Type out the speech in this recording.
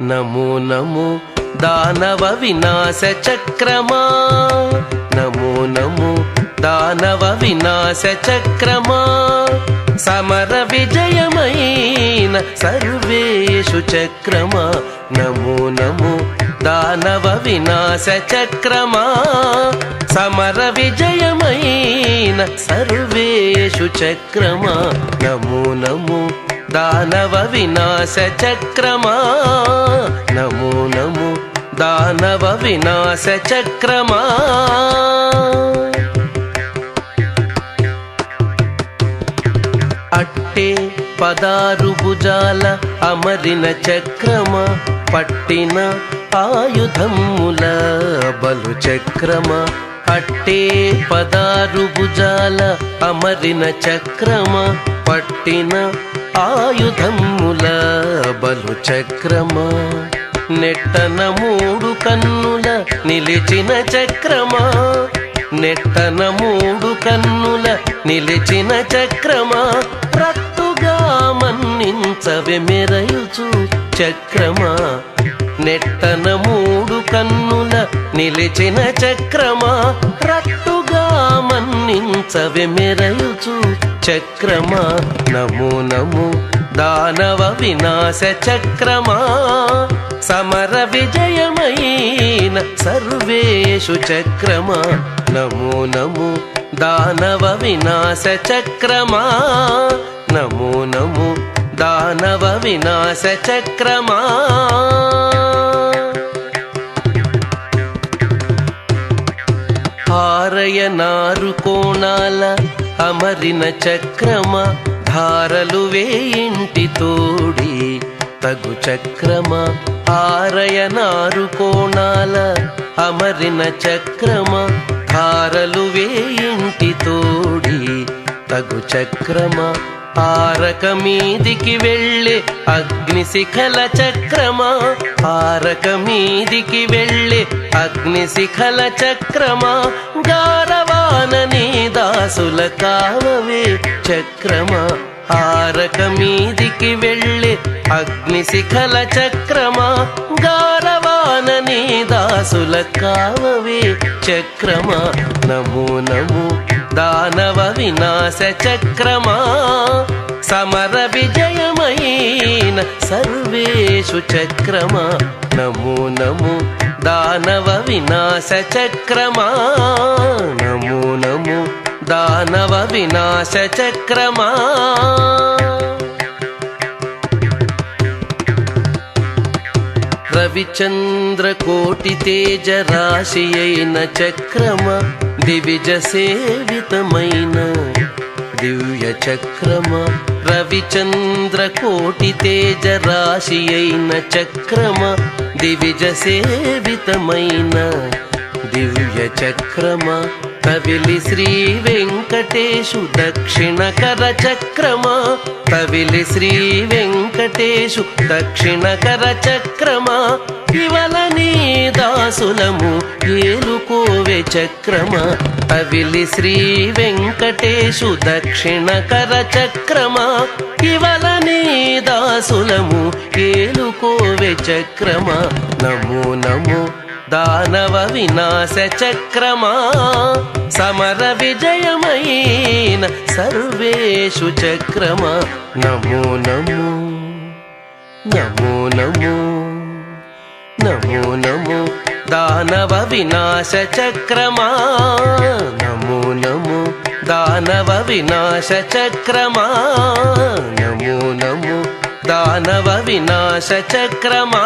నమో నమో దానవ వినాశ చక్రమా, నమో నమో దానవ వినాశ చక్రమా, సమర విజయమైన సర్వేషు చక్రమా, నమో నమో దానవ వినాశ చక్రమా, సమర విజయమైన సర్వేషు చక్రమా, నమో నమో దానవ వినాశ చక్రమా, నమో నమో దానవ వినాశ చక్రమా. అట్టే 16 భుజాల అమరిన చక్రమా, పట్టిన ఆయుధముల బలు చక్రమా, అట్టే 16 భుజాల అమరిన చక్రమా, పట్టిన ఆయుధముల బలు చక్రమా, నెట్టన 3 కన్నుల నిలిచిన చక్రమా, నెట్టన 3 కన్నుల నిలిచిన చక్రమా, రట్టుగా మన్నించవే మెరయుచు చక్రమా, నెట్టన 3 కన్నుల నిలిచిన చక్రమా, రట్టుగా మన్నించవే మెరయుచు చక్రమా, నమో నమో దానవ వినాశ చక్రమా, సమర విజయమైన సర్వేషు చక్రమా, నమో నమో దానవ వినాశ చక్రమా, నమో నమో దానవ వినాశ చక్రమా. ఆరయనారు కోణాల అమరిన చక్రమా, ధారలు వేయింటి తోడి తగు చక్రమా, ఆరయనారు కోణాల అమరిన చక్రమా, ధారలు వేయింటి తోడి తగు చక్రమా, ఆరక మీదికి వెళ్ళే అగ్నిశిఖల చక్రమా, ఆరక మీదికి వెళ్ళే అగ్నిశిఖల చక్రమా, గారవానని దాసుల కావవే చక్రమా, ఆరక మీదికి వెళ్ళే అగ్నిశిఖల చక్రమా, గారవానని దాసుల కావవే చక్రమా, నమో నమో దానవ వినాశ చక్రమా, సమర విజయమైన సర్వేషు చక్రమా, నమో నమో దానవ వినాశ చక్రమా, నమో నమో దానవ వినాశ చక్రమా. రవిచంద్ర కోటి తేజ రాశి అయిన చక్రమా, దివిజ సేవితమైన దివ్య చక్రమా, రవిచంద్ర కోటి తేజ రాశి అయిన చక్రమా, దివిజ సేవితమైన దివ్య చక్రమా, కవిలి శ్రీ వెంకటేశు దక్షిణకర చక్రమా, కవిలి శ్రీ వెంకటేశు దక్షిణకర చక్రమా, ఇవల నీ దాసులము ఏలుకోవే చక్రమా, కవిలి శ్రీ వెంకటేశు దక్షిణకర చక్రమా, ఇవల నీ దాసులము ఏలుకోవే చక్రమా, నమో నమో దానవ వినాశ చక్రమా, సమర విజయమైన సర్వేషు చక్రమా, నమో నమో నమో నమో నమో నమో దానవ వినాశ చక్రమా, నమో నమో దానవ వినాశ చక్రమా, నమో నమో దానవ వినాశ చక్రమా.